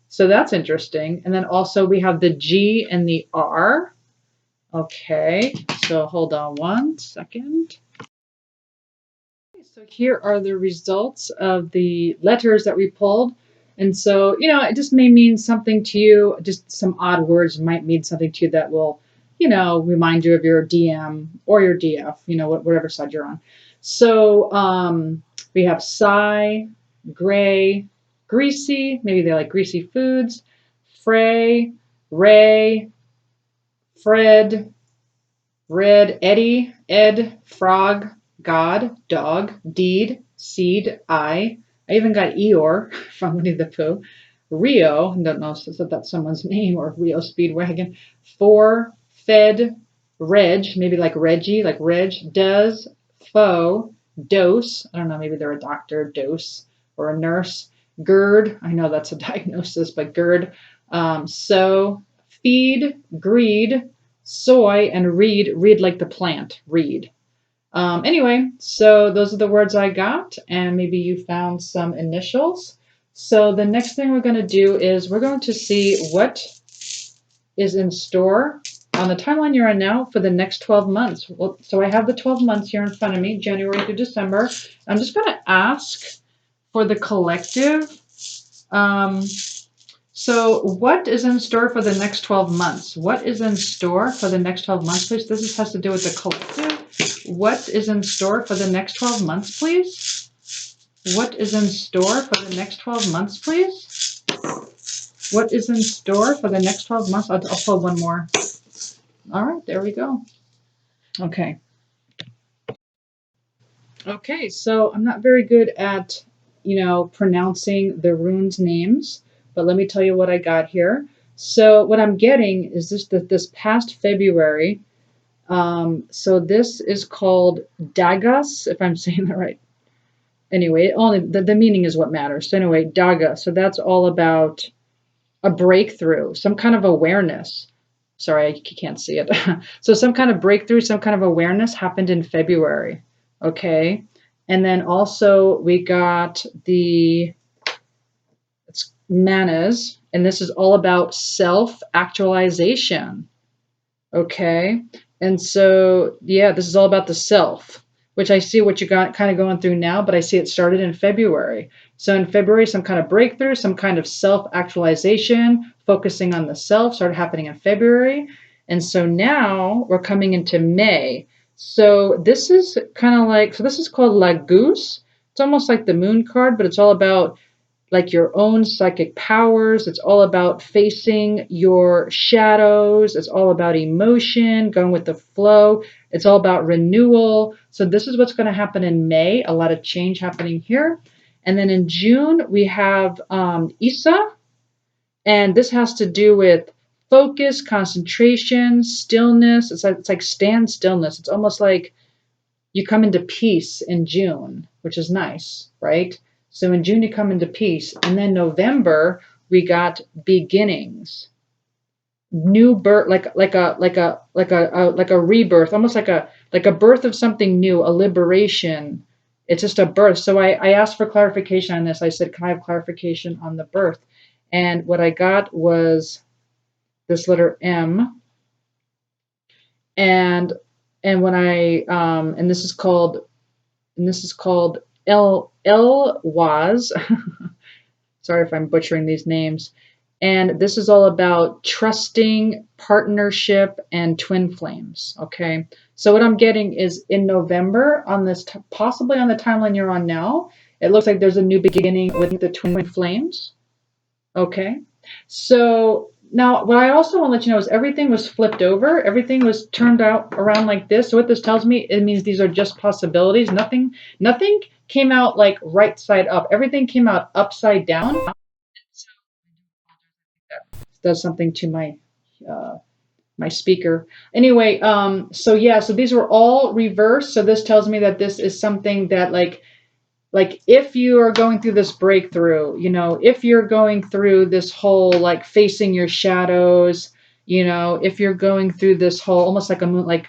So that's interesting. And then also we have the G and the R. Okay, so hold on one second. So here are the results of the letters that we pulled. And so, it just may mean something to you. Just some odd words might mean something to you that will, remind you of your DM or your DF, whatever side you're on. So we have Psy, Gray, Greasy, maybe they like greasy foods, Frey, Ray, Fred, Red, Eddie, Ed, Frog, God, Dog, Deed, Seed, I even got Eeyore from Winnie the Pooh. Rio, I don't know if that's someone's name or Rio Speedwagon. For, Fed, Reg, maybe like Reggie, like Reg, Does, Foe, Dose, I don't know, maybe they're a doctor, dose, or a nurse. Gird, I know that's a diagnosis, but gird. So, feed, greed, soy, and reed like the plant, reed. Anyway, so those are the words I got, and maybe you found some initials. So the next thing we're going to do is we're going to see what is in store on the timeline you're on now for the next 12 months. Well, so I have the 12 months here in front of me, January through December. I'm just going to ask for the collective. So what is in store for the next 12 months? What is in store for the next 12 months, please? This has to do with the collective. What is in store for the next 12 months, please? What is in store for the next 12 months, please? What is in store for the next 12 months? I'll pull one more. All right, there we go. Okay. Okay, so I'm not very good at, pronouncing the runes names, but let me tell you what I got here. So what I'm getting is this past February. So this is called Dagas, if I'm saying that right. Anyway, only the meaning is what matters. So anyway, Daga. So that's all about a breakthrough, some kind of awareness. Sorry, I can't see it. So some kind of breakthrough, some kind of awareness happened in February. Okay. And then also we got it's manas, and this is all about self-actualization. Okay. And so, yeah, this is all about the self, which I see what you got kind of going through now, but I see it started in February. So in February, some kind of breakthrough, some kind of self-actualization, focusing on the self started happening in February. And so now we're coming into May. So this is kind of like, so this is called La Goose. It's almost like the moon card, but it's all about like your own psychic powers. It's all about facing your shadows. It's all about emotion, going with the flow. It's all about renewal. So this is what's going to happen in May. A lot of change happening here. And then in June, we have Isa. And this has to do with focus, concentration, stillness. It's like stand stillness. It's almost like you come into peace in June, which is nice, right? So in June you come into peace, and then November we got beginnings, new birth, like a rebirth, almost like a birth of something new, a liberation. It's just a birth. So I asked for clarification on this. I said, can I have clarification on the birth? And what I got was this letter M, and when I and this is called El Waz. Sorry if I'm butchering these names. And this is all about trusting, partnership, and twin flames. Okay. So what I'm getting is in November on this, possibly on the timeline you're on now, it looks like there's a new beginning with the twin flames. Okay. So now what I also want to let you know is everything was flipped over. Everything was turned out around like this. So what this tells me, it means these are just possibilities. Nothing came out like right side up. Everything came out upside down. Does something to my my speaker. Anyway, so yeah, so these were all reversed. So this tells me that this is something that like if you are going through this breakthrough, you know, if you're going through this whole like facing your shadows, you know, if you're going through this whole almost like a moon, like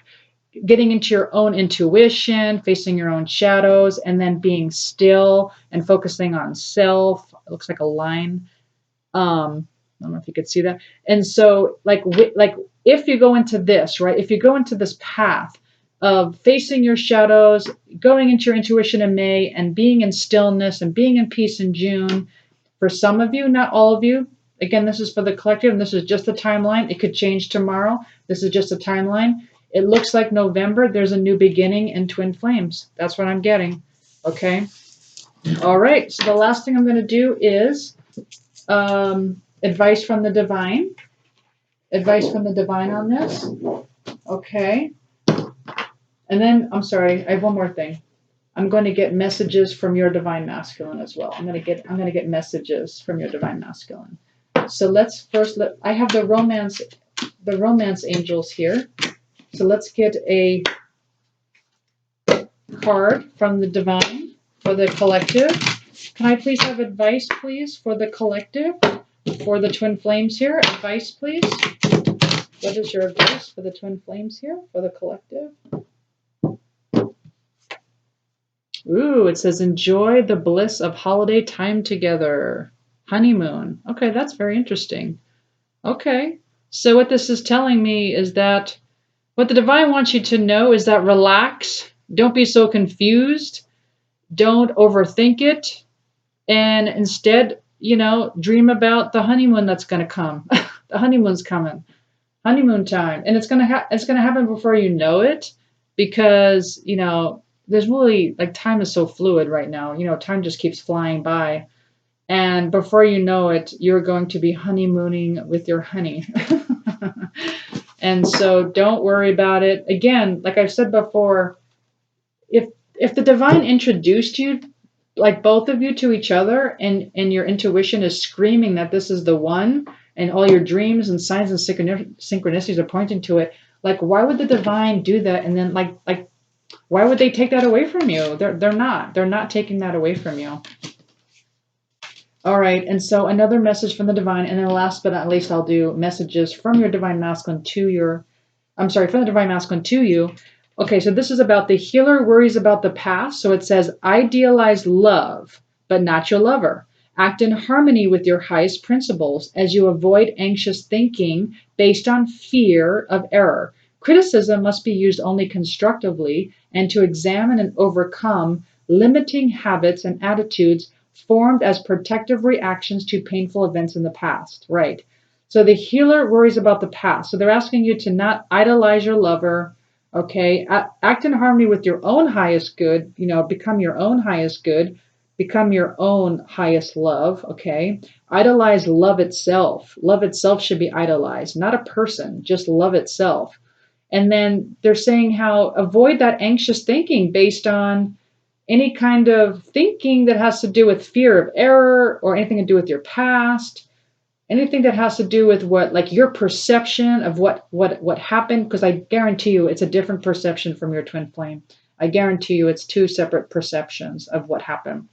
getting into your own intuition, facing your own shadows, and then being still and focusing on self. It looks like a line. I don't know if you could see that. And so like if you go into this, right? If you go into this path of facing your shadows, going into your intuition in May and being in stillness and being in peace in June, for some of you, not all of you. Again, this is for the collective and this is just a timeline. It could change tomorrow. This is just a timeline. It looks like November, there's a new beginning in twin flames. That's what I'm getting. Okay. All right. So the last thing I'm going to do is advice from the divine. Advice from the divine on this. Okay. And then, I'm sorry, I have one more thing. I'm going to get messages from your divine masculine as well. I'm going to get messages from your divine masculine. So let's first I have the romance angels here. So let's get a card from the divine for the collective. Can I please have advice, please, for the collective? For the twin flames here, advice, please. What is your advice for the twin flames here, for the collective? Ooh, it says, enjoy the bliss of holiday time together. Honeymoon. Okay, that's very interesting. Okay. So what this is telling me is that what the divine wants you to know is that relax. Don't be so confused. Don't overthink it. And instead, you know, dream about the honeymoon that's going to come. The honeymoon's coming. Honeymoon time. And it's going to happen before you know it, because, you know, there's really like time is so fluid right now. You know, time just keeps flying by. And before you know it, you're going to be honeymooning with your honey. And so don't worry about it. Again, like I've said before, if the divine introduced you, like both of you, to each other, and your intuition is screaming that this is the one, and all your dreams and signs and synchronicities are pointing to it, like why would the divine do that? And then like why would they take that away from you? They're not taking that away from you. All right, and so another message from the divine, and then last but not least, I'll do messages from your divine masculine to your, from the divine masculine to you. Okay, so this is about the healer worries about the past. So it says, idealize love, but not your lover. Act in harmony with your highest principles as you avoid anxious thinking based on fear of error. Criticism must be used only constructively and to examine and overcome limiting habits and attitudes formed as protective reactions to painful events in the past. Right. So the healer worries about the past. So they're asking you to not idolize your lover. Okay. Act in harmony with your own highest good. You know, become your own highest good. Become your own highest love. Okay. Idolize love itself. Love itself should be idolized, not a person, just love itself. And then they're saying how avoid that anxious thinking based on any kind of thinking that has to do with fear of error or anything to do with your past, anything that has to do with what, like your perception of what happened, because I guarantee you it's a different perception from your twin flame. I guarantee you it's two separate perceptions of what happened.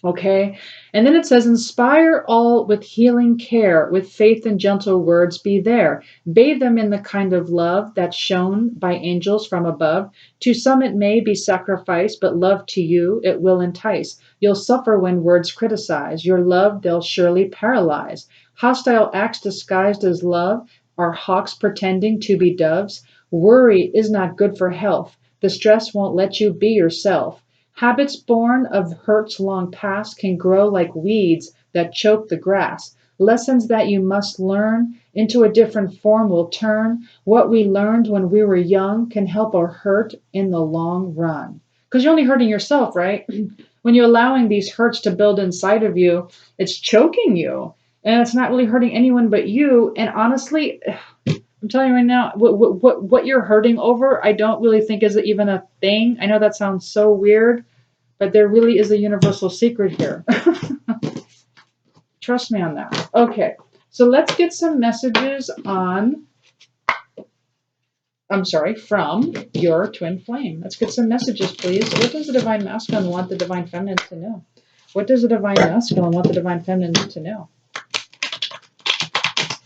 Okay. And then it says, inspire all with healing care, with faith and gentle words be there. Bathe them in the kind of love that's shown by angels from above. To some it may be sacrifice, but love to you it will entice. You'll suffer when words criticize. Your love they'll surely paralyze. Hostile acts disguised as love are hawks pretending to be doves. Worry is not good for health. The stress won't let you be yourself. Habits born of hurts long past can grow like weeds that choke the grass. Lessons that you must learn into a different form will turn. What we learned when we were young can help or hurt in the long run. Because you're only hurting yourself, right? When you're allowing these hurts to build inside of you, it's choking you. And it's not really hurting anyone but you. And honestly, I'm telling you right now, what you're hurting over, I don't really think is even a thing. I know that sounds so weird, but there really is a universal secret here. Trust me on that. Okay, so let's get some messages from your twin flame. Let's get some messages, please. What does the Divine Masculine want the Divine Feminine to know? What does the Divine Masculine want the Divine Feminine to know?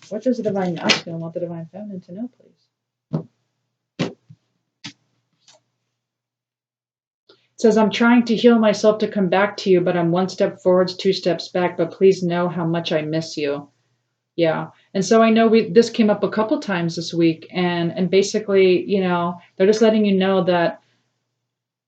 What does the Divine Masculine want the Divine Feminine to know, please? It says, I'm trying to heal myself to come back to you, but I'm 1 step forwards, 2 steps back, but please know how much I miss you. Yeah. And so I know this came up a couple times this week, and basically, you know, they're just letting you know that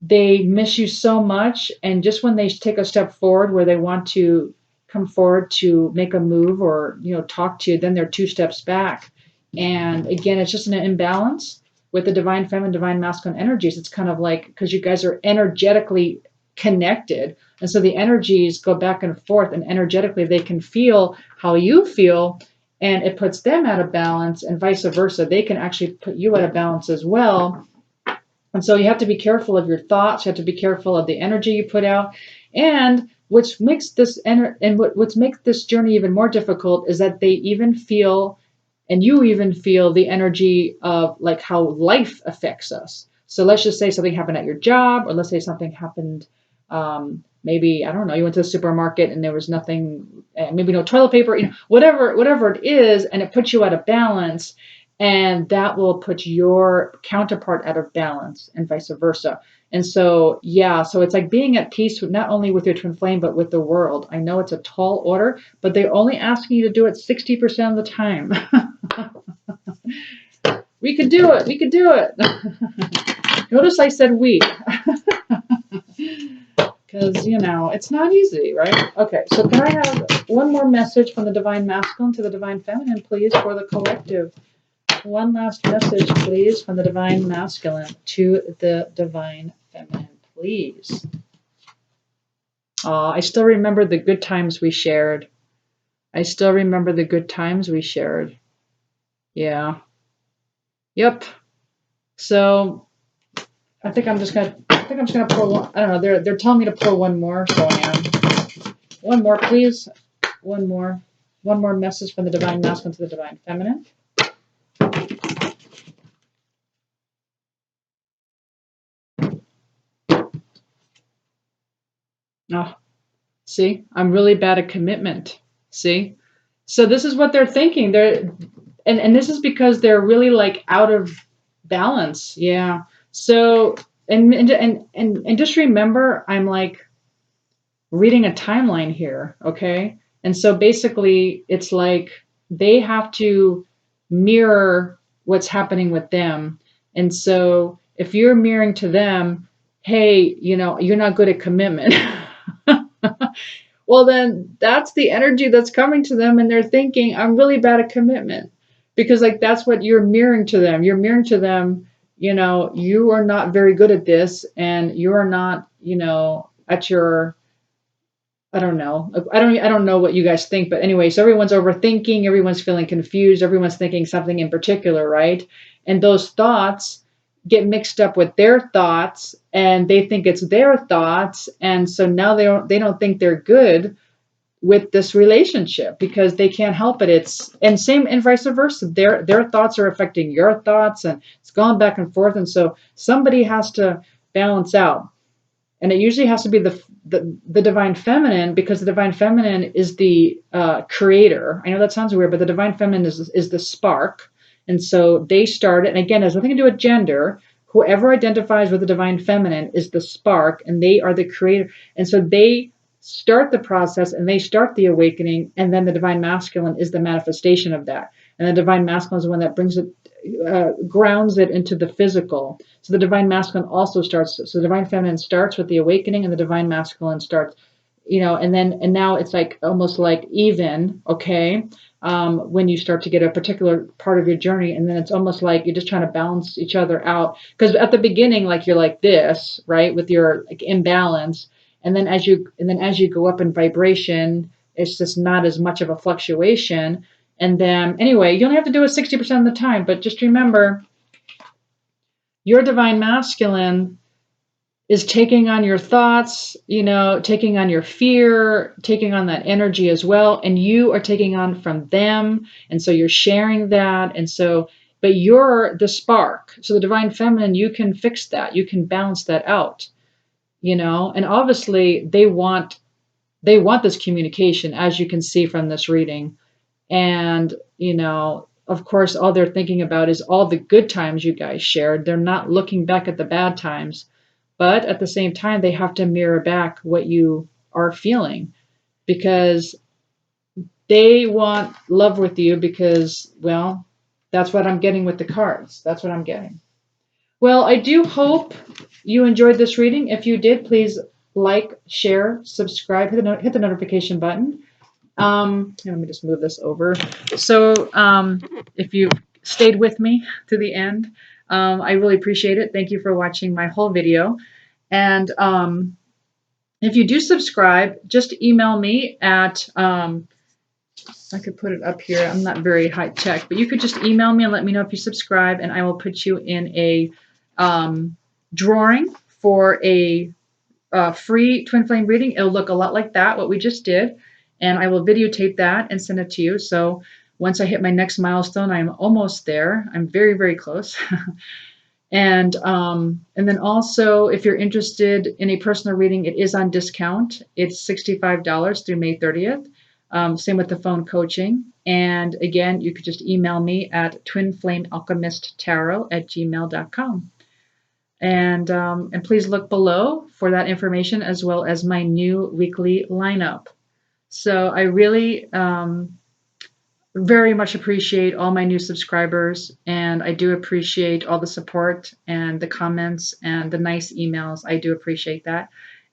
they miss you so much, and just when they take a step forward where they want to come forward to make a move or, you know, talk to you, then they're 2 steps back. And again, it's just an imbalance with the Divine Feminine, Divine Masculine energies. It's kind of like, because you guys are energetically connected, and so the energies go back and forth, and energetically they can feel how you feel, and it puts them out of balance, and vice versa. They can actually put you out of balance as well. And so you have to be careful of your thoughts. You have to be careful of the energy you put out. And what makes this journey even more difficult is that they even feel, and you even feel, the energy of like how life affects us. So let's just say something happened at your job, or let's say something happened, maybe, I don't know, you went to the supermarket and there was nothing, maybe no toilet paper, you know, whatever it is, and it puts you out of balance. And that will put your counterpart out of balance, and vice versa. And so, yeah, so it's like being at peace with, not only with your twin flame, but with the world. I know it's a tall order, but they're only asking you to do it 60% of the time. We could do it. We could do it. Notice I said we. Because, you know, it's not easy, right? Okay, so can I have one more message from the Divine Masculine to the Divine Feminine, please, for the collective? One last message, please, from the Divine Masculine to the Divine Feminine, please. I still remember the good times we shared. I still remember the good times we shared. Yeah. Yep. So I think I'm just gonna pull one. I don't know. They're telling me to pull one more, so I am. One more, please. One more message from the Divine Masculine to the Divine Feminine. Oh, see, I'm really bad at commitment. See? So this is what they're thinking. And this is because they're really like out of balance. Yeah. So and just remember, I'm like reading a timeline here, okay? And so basically it's like they have to mirror what's happening with them. And so if you're mirroring to them, hey, you know, you're not good at commitment. Well, then that's the energy that's coming to them, and they're thinking, I'm really bad at commitment. Because like that's what you're mirroring to them. You're mirroring to them, you know, you are not very good at this, and you are not, you know, at your, I don't know. I don't know what you guys think, but anyway, so everyone's overthinking, everyone's feeling confused, everyone's thinking something in particular, right? And those thoughts get mixed up with their thoughts, and they think it's their thoughts, and so now they don't think they're good with this relationship because they can't help it. It's and same and vice versa. Their thoughts are affecting your thoughts, and it's going back and forth, and so somebody has to balance out. And it usually has to be the Divine Feminine, because the Divine Feminine is the creator. I know that sounds weird, but the Divine Feminine is the spark. And so they start it. And again, it has nothing to do with gender. Whoever identifies with the Divine Feminine is the spark, and they are the creator. And so they start the process, and they start the awakening, and then the Divine Masculine is the manifestation of that. And the Divine Masculine is the one that brings it, grounds it into the physical. So the Divine Masculine also starts, so the Divine Feminine starts with the awakening, and the Divine Masculine starts and now it's like almost like even, okay, when you start to get a particular part of your journey, and then it's almost like you're just trying to balance each other out. Because at the beginning, like you're like this, right, with your like imbalance, and then as you go up in vibration, it's just not as much of a fluctuation. And then anyway, you only have to do it 60% of the time, but just remember, your divine masculine is taking on your thoughts, taking on your fear, taking on that energy as well. And you are taking on from them. And so you're sharing that. But you're the spark. So the divine feminine, you can fix that. You can balance that out, and obviously they want this communication, as you can see from this reading. And, of course, all they're thinking about is all the good times you guys shared. They're not looking back at the bad times. But at the same time, they have to mirror back what you are feeling, because they want love with you because, well, that's what I'm getting with the cards. That's what I'm getting. Well, I do hope you enjoyed this reading. If you did, please like, share, subscribe, hit the notification button. Let me just move this over. So if you stayed with me to the end, I really appreciate it. Thank you for watching my whole video. And if you do subscribe, just email me at, I could put it up here. I'm not very high tech, but you could just email me and let me know if you subscribe, and I will put you in a drawing for a free twin flame reading. It'll look a lot like that, what we just did, and I will videotape that and send it to you. So once I hit my next milestone, I'm almost there. I'm very, very close. And then also, if you're interested in a personal reading, it is on discount. It's $65 through May 30th. Same with the phone coaching. And again, you could just email me at twinflamealchemisttarot@gmail.com. And please look below for that information, as well as my new weekly lineup. So I really very much appreciate all my new subscribers, and I do appreciate all the support and the comments and the nice emails. I do appreciate that,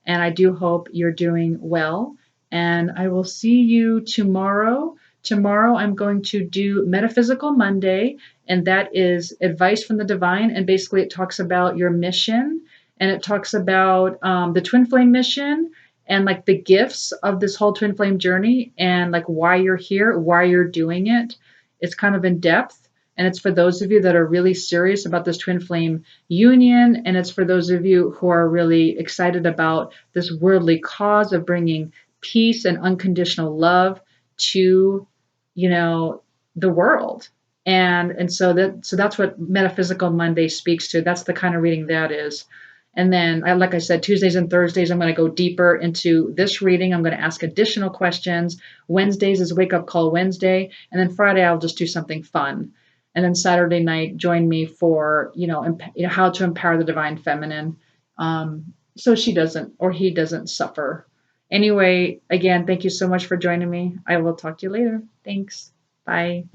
and I do hope you're doing well, and I will see you tomorrow. Tomorrow I'm going to do Metaphysical Monday, and that is advice from the divine, and basically it talks about your mission, and it talks about the twin flame mission, and like the gifts of this whole twin flame journey, and like why you're here, why you're doing it. It's kind of in depth, and it's for those of you that are really serious about this twin flame union, and it's for those of you who are really excited about this worldly cause of bringing peace and unconditional love to, the world. And so that's what Metaphysical Monday speaks to. That's the kind of reading that is. And then, like I said, Tuesdays and Thursdays, I'm going to go deeper into this reading. I'm going to ask additional questions. Wednesdays is Wake Up Call Wednesday. And then Friday, I'll just do something fun. And then Saturday night, join me for, how to empower the divine feminine, so she doesn't, or he doesn't suffer. Anyway, again, thank you so much for joining me. I will talk to you later. Thanks. Bye.